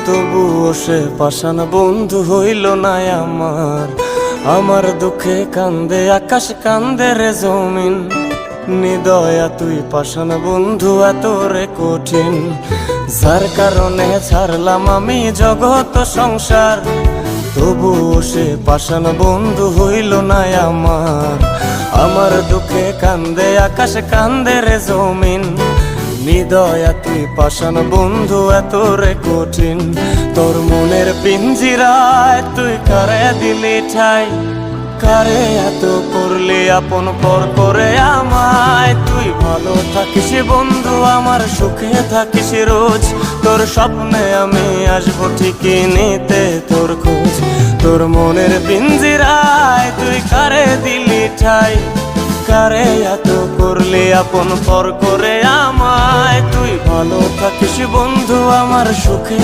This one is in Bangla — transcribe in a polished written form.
তবুও সে পাষাণ বন্ধু হইল না আমার। আমার দুঃখে কান্দে আকাশ, কান্দে রে জমিন। নিদয়া তুই পাষাণ বন্ধু এত রে কঠিন, যার কারণে ছাড়লাম আমি জগৎ সংসার। তবুও সে পাষাণ বন্ধু হইল না আমার। আমার দুঃখে কান্দে আকাশ, কান্দে রে জমিন। নিদয়া তুই পাষাণ বন্ধু এত রে কঠিন। তোর মনের পিঞ্জিরায় তুই কারে দিলি ঠাই, কারে এত করলি আপন পর করে আমায়। তুই ভালো থাকিস বন্ধু আমার, সুখে থাকিস রোজ। তোর স্বপ্নে আমি আসবো ঠিকই নিতে তোর খোঁজ। তোর মনের পিঞ্জিরায় তুই কারে দিলি ঠাই, কারে এত করলি আপন পর করে আমায়। তুই ভালো থাকিস বন্ধু আমার, সুখে